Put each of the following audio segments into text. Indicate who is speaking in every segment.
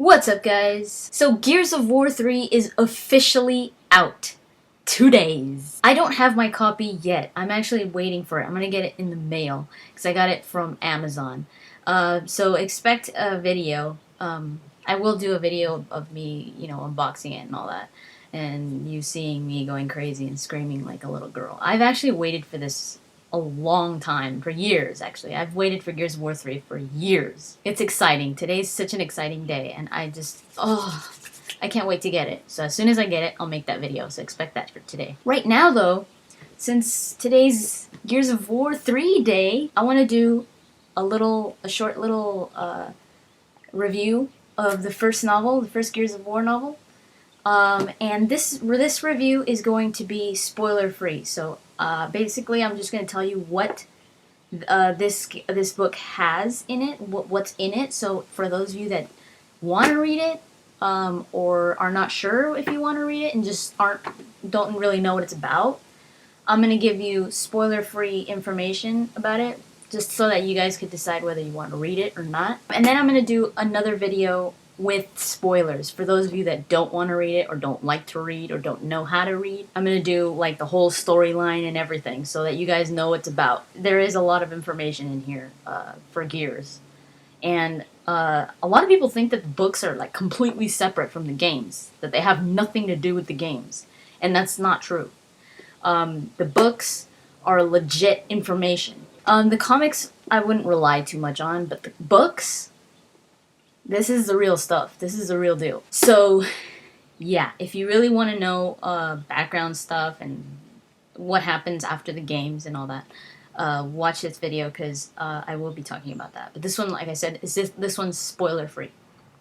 Speaker 1: What's up, guys? So Gears of War 3 is officially out. 2 days. I don't have my copy yet. I'm actually waiting for it. I'm gonna get it in the mail because I got it from Amazon. So expect a video. I will do a video of me, unboxing it and all that. And you seeing me going crazy and screaming like a little girl. I've actually waited for this a long time, for years actually. I've waited for Gears of War 3 for years. It's exciting. Today's such an exciting day and I can't wait to get it. So as soon as I get it, I'll make that video, so expect that for today. Right now though, since today's Gears of War 3 day, I want to do a short little review of the first novel, the first Gears of War novel. And this review is going to be spoiler free. So basically, I'm just going to tell you what this book has in it, what's in it. So for those of you that want to read it, or are not sure if you want to read it and just don't really know what it's about, I'm going to give you spoiler free information about it, just so that you guys could decide whether you want to read it or not. And then I'm going to do another video with spoilers for those of you that don't want to read it or don't like to read or don't know how to read. I'm going to do like the whole storyline and everything so that you guys know what it's about. There is a lot of information in here for Gears. And a lot of people think that the books are like completely separate from the games, that they have nothing to do with the games. And that's not true. The books are legit information. The comics I wouldn't rely too much on, but the books, this is the real stuff. This is the real deal. So, yeah, if you really want to know background stuff and what happens after the games and all that, watch this video because I will be talking about that. But this one, like I said, this one's spoiler free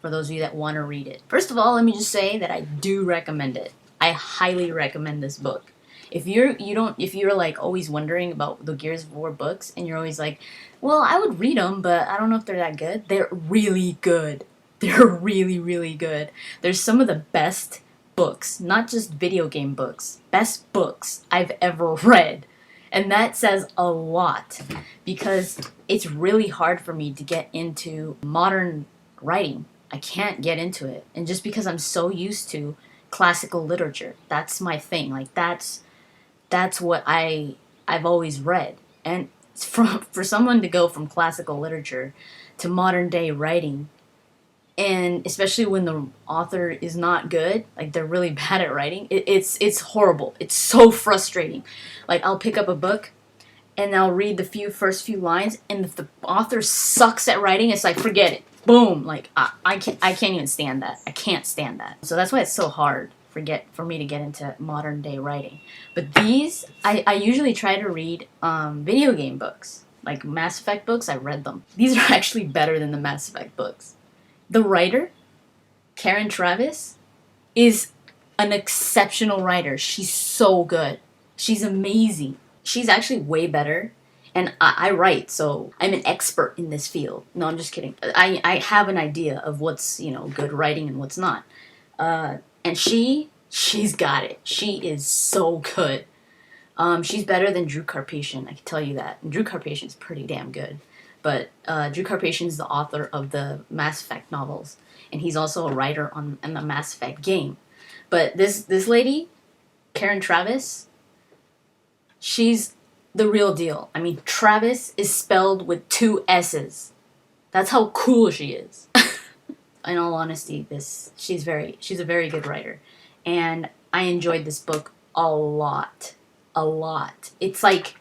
Speaker 1: for those of you that want to read it. First of all, let me just say that I do recommend it. I highly recommend this book. If you're like always wondering about the Gears of War books and you're always like, well, I would read them, but I don't know if they're that good. They're really good. They're really, really good. They're some of the best books, not just video game books, best books I've ever read. And that says a lot because it's really hard for me to get into modern writing. I can't get into it. And just because I'm so used to classical literature, that's my thing. Like that's what I've always read. And for someone to go from classical literature to modern day writing, and especially when the author is not good, like they're really bad at writing, it's horrible. It's so frustrating. Like I'll pick up a book and I'll read the first few lines, and if the author sucks at writing, it's like forget it. Boom. Like I can't even stand that. I can't stand that. So that's why it's so hard for me to get into modern day writing. But these, I usually try to read video game books. Like Mass Effect books, I read them. These are actually better than the Mass Effect books. The writer, Karen Traviss, is an exceptional writer. She's so good. She's amazing. She's actually way better. And I write, so I'm an expert in this field. No, I'm just kidding. I have an idea of what's, good writing and what's not. And she's got it. She is so good. She's better than Drew Karpyshyn, I can tell you that. And Drew Karpyshyn's pretty damn good. But Drew Karpyshyn's the author of the Mass Effect novels. And he's also a writer on the Mass Effect game. But this lady, Karen Traviss, she's the real deal. I mean, Travis is spelled with 2 S's. That's how cool she is. In all honesty, she's a very good writer. And I enjoyed this book a lot. A lot. It's like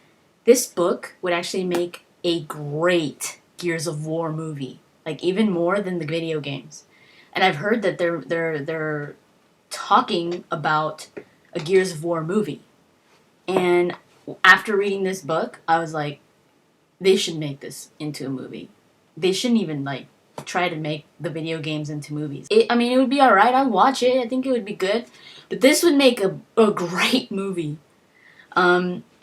Speaker 1: this book would actually make a great Gears of War movie. Like even more than the video games. And I've heard that they're talking about a Gears of War movie. And after reading this book, I was like, they should make this into a movie. They shouldn't even try to make the video games into movies. It would be alright. I'd watch it. I think it would be good. But this would make a great movie.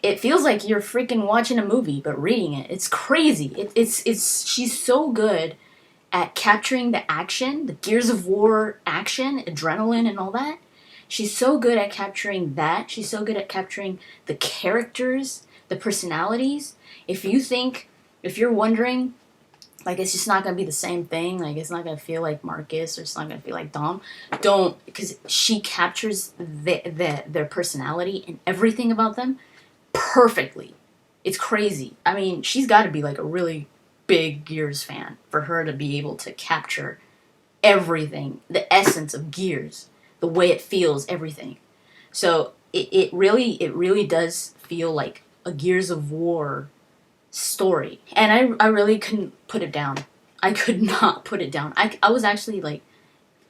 Speaker 1: It feels like you're freaking watching a movie, but reading it. It's crazy. She's so good at capturing the action, the Gears of War action, adrenaline and all that. She's so good at capturing that. She's so good at capturing the characters, the personalities. If you're wondering Like, it's just not gonna be the same thing. Like, it's not gonna feel like Marcus, or it's not gonna feel like Dom. Don't, because she captures their personality and everything about them perfectly. It's crazy. I mean, she's got to be like a really big Gears fan for her to be able to capture everything, the essence of Gears, the way it feels, everything. So it really does feel like a Gears of War story. And I really couldn't put it down. I could not put it down. I was actually like,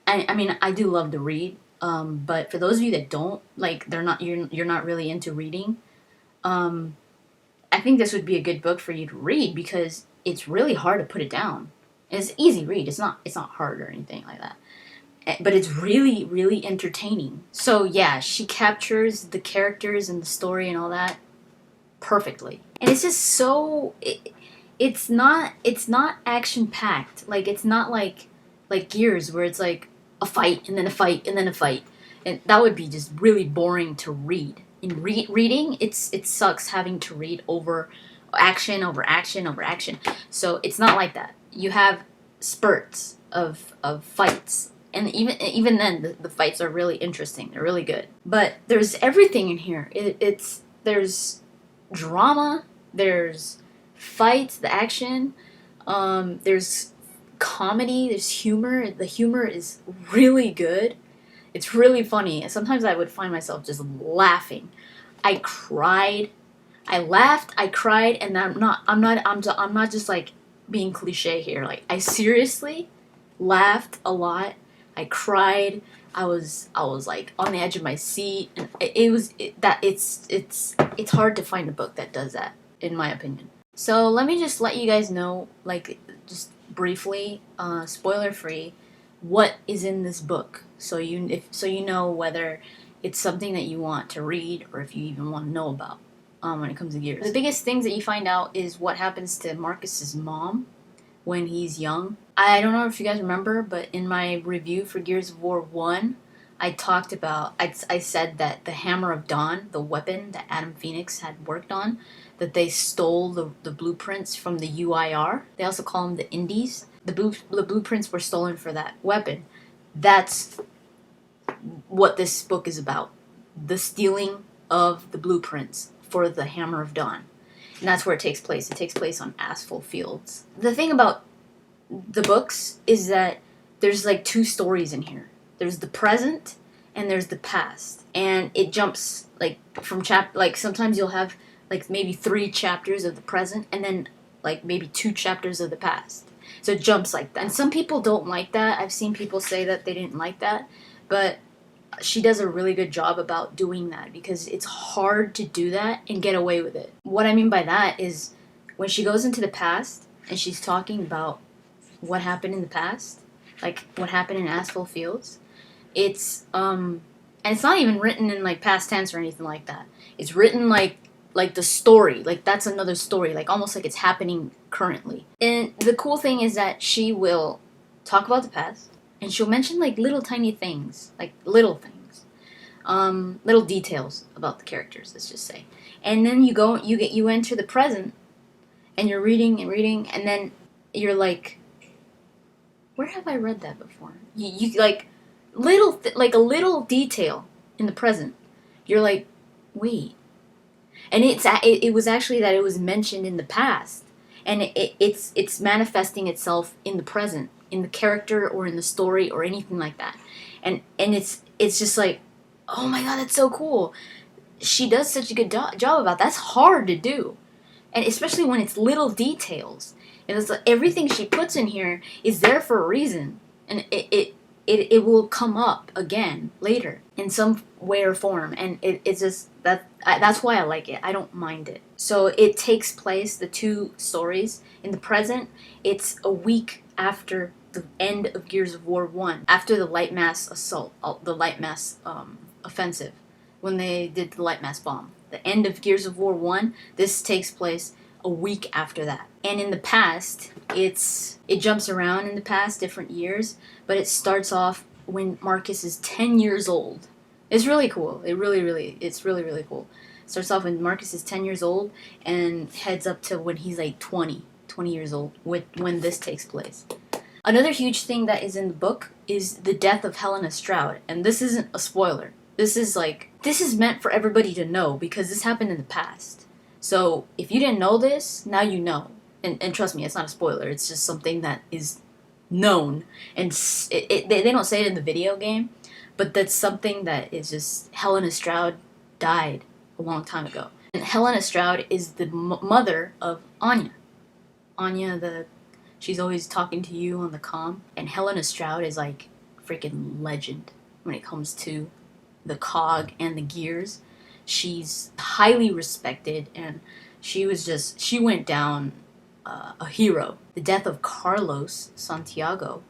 Speaker 1: I mean, I do love to read, but for those of you that don't, like, you're not really into reading, I think this would be a good book for you to read because it's really hard to put it down. It's an easy read. It's not hard or anything like that. But it's really, really entertaining. So yeah, she captures the characters and the story and all that perfectly. And it's just so it's not action packed. Like, it's not like Gears, where it's like a fight and then a fight and then a fight. And that would be just really boring to read. In reading, it sucks having to read over action over action over action. So it's not like that. You have spurts of fights, and even then the fights are really interesting. They're really good. But there's everything in here. There's drama, there's fights, the action, there's comedy, there's humor. The humor is really good. It's really funny. Sometimes I would find myself just laughing. I cried. I laughed. I cried, and I'm not just like being cliche here. Like, I seriously laughed a lot. I cried. I was like on the edge of my seat, and it's hard to find a book that does that, in my opinion. So let me just let you guys know, like, just briefly, spoiler free, what is in this book, so you know whether it's something that you want to read or if you even want to know about, when it comes to Gears. The biggest things that you find out is what happens to Marcus's mom when he's young. I don't know if you guys remember, but in my review for Gears of War 1, I talked about, I said that the Hammer of Dawn, the weapon that Adam Phoenix had worked on, that they stole the blueprints from the UIR. They also call them the Indies. The blueprints were stolen for that weapon. That's what this book is about. The stealing of the blueprints for the Hammer of Dawn. And that's where it takes place. It takes place on Aspho fields. The thing about the books is that there's like two stories in here. There's the present and there's the past. And it jumps like from like sometimes you'll have like maybe 3 chapters of the present and then like maybe 2 chapters of the past. So it jumps like that. And some people don't like that. I've seen people say that they didn't like that. But she does a really good job about doing that because it's hard to do that and get away with it. What I mean by that is when she goes into the past and she's talking about what happened in the past, like what happened in Aspho Fields, it's and it's not even written in like past tense or anything like that. It's written like the story, like that's another story, like almost like it's happening currently. And the cool thing is that she will talk about the past and she'll mention like little tiny things, like little things, little details about the characters, let's just say. And then you enter the present and you're reading and reading, and then you're like, where have I read that before? You like like a little detail in the present. You're like, wait. And it was actually that it was mentioned in the past, and it's manifesting itself in the present, in the character or in the story or anything like that. And it's just like, oh my god, that's so cool. She does such a good job about that. That's hard to do, and especially when it's little details. And it's like everything she puts in here is there for a reason, and it will come up again later in some way or form, and it's just that's why I like it. I don't mind it. So it takes place, the 2 stories in the present. It's a week after the end of Gears of War 1, after the light mass assault, the light mass offensive, when they did the light mass bomb. The end of Gears of War 1, this takes place a week after that. And in the past, it jumps around in the past, different years, but it starts off when Marcus is 10 years old. It's really cool. It's really, really cool. It starts off when Marcus is 10 years old and heads up to when he's like 20. 20 years old when this takes place. Another huge thing that is in the book is the death of Helena Stroud, and this isn't a spoiler. This is meant for everybody to know because this happened in the past. So if you didn't know this, now you know. And trust me, it's not a spoiler. It's just something that is known, and they don't say it in the video game, but that's something that is just Helena Stroud died a long time ago. And Helena Stroud is the mother of Anya. Anya, she's always talking to you on the comm, and Helena Stroud is like freaking legend when it comes to the cog and the gears. She's highly respected, and she went down a hero. The death of Carlos Santiago.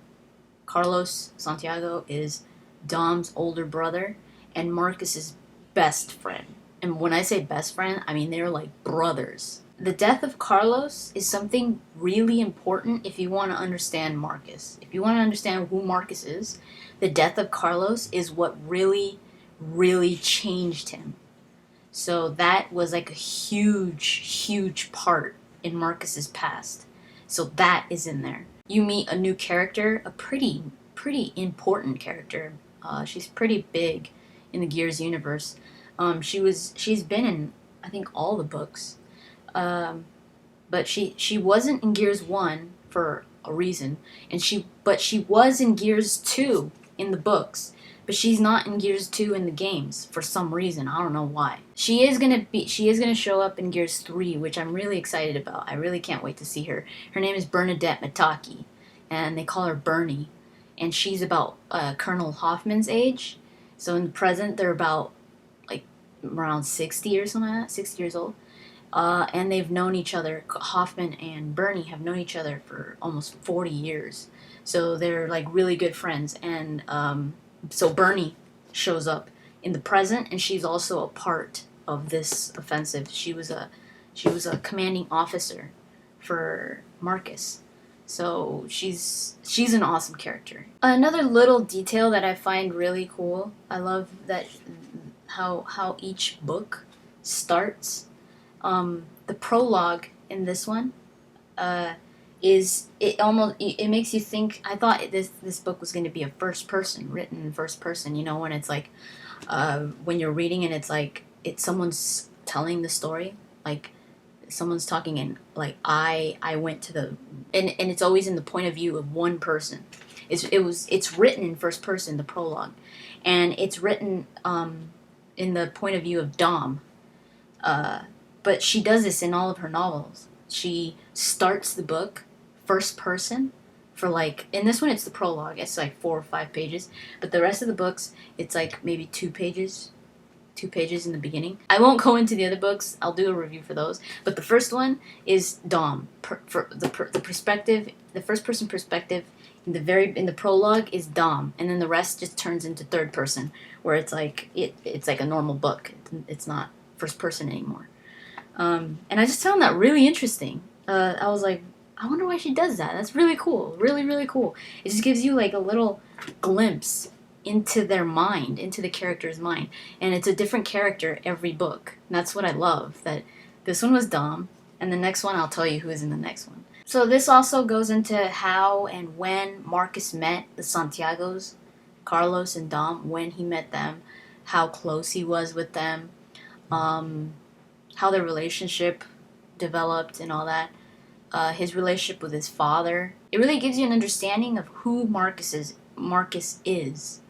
Speaker 1: Carlos Santiago is Dom's older brother and Marcus's best friend. And when I say best friend, I mean they're like brothers. The death of Carlos is something really important if you want to understand Marcus. If you want to understand who Marcus is, the death of Carlos is what really, really changed him. So that was like a huge, huge part in Marcus's past. So that is in there. You meet a new character, a pretty important character. She's pretty big in the Gears universe. She's been in, I think, all the books. But she wasn't in Gears 1 for a reason, but she was in Gears 2 in the books. But she's not in Gears 2 in the games for some reason. I don't know why. She is gonna show up in Gears 3, which I'm really excited about. I really can't wait to see her. Her name is Bernadette Mataki, and they call her Bernie. And she's about Colonel Hoffman's age. So in the present, they're about like around 60 or something like that, 60 years old. And they've known each other. Hoffman and Bernie have known each other for almost 40 years. So they're like really good friends. And so Bernie shows up in the present, and she's also a part of this offensive. She was a commanding officer for Marcus. So she's an awesome character. Another little detail that I find really cool. I love that how each book starts. The prologue in this one it makes you think. I thought this book was going to be a written in first person. You know, when it's like when you're reading and it's like someone's telling the story, like someone's talking, and like I went to the and it's always in the point of view of one person. It's written in first person, the prologue, and it's written in the point of view of Dom. But she does this in all of her novels. She starts the book first person for like, in this one it's the prologue. It's like 4 or 5 pages, but the rest of the books it's like maybe 2 pages in the beginning. I won't go into the other books. I'll do a review for those. But the first one is Dom. For the perspective, the first person perspective in the prologue is Dom, and then the rest just turns into third person, where it's like it's like a normal book. It's not first person anymore. And I just found that really interesting. I was like, I wonder why she does that. That's really cool. Really, really cool. It just gives you like a little glimpse into their mind, into the character's mind. And it's a different character every book. And that's what I love. That this one was Dom, and the next one I'll tell you who is in the next one. So this also goes into how and when Marcus met the Santiagos, Carlos and Dom, when he met them, how close he was with them, how their relationship developed and all that. His relationship with his father. It really gives you an understanding of who Marcus is,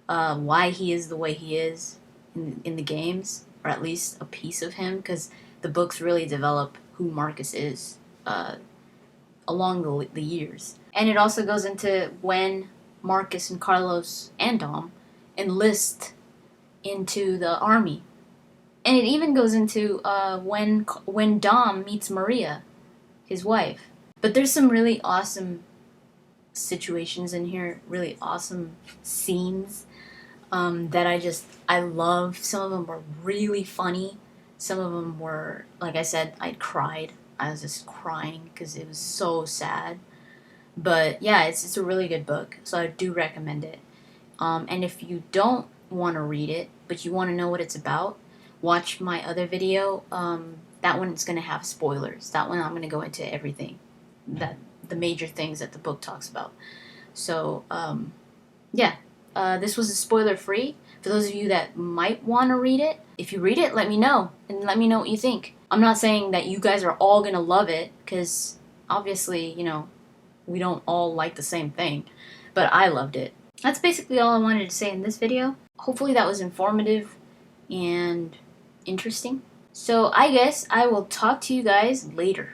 Speaker 1: why he is the way he is in the games, or at least a piece of him, because the books really develop who Marcus is along the years. And it also goes into when Marcus and Carlos and Dom enlist into the army. And it even goes into when Dom meets Maria, his wife. But there's some really awesome situations in here, really awesome scenes that I love. Some of them were really funny. Some of them were, like I said, I cried. I was just crying because it was so sad. But yeah, it's a really good book, so I do recommend it. And if you don't want to read it, but you want to know what it's about, watch my other video, That one's going to have spoilers. That one I'm going to go into everything, that the major things that the book talks about. So, yeah, this was a spoiler-free. For those of you that might want to read it, if you read it, let me know, and let me know what you think. I'm not saying that you guys are all going to love it, because obviously, you know, we don't all like the same thing, but I loved it. That's basically all I wanted to say in this video. Hopefully that was informative and interesting. So I guess I will talk to you guys later.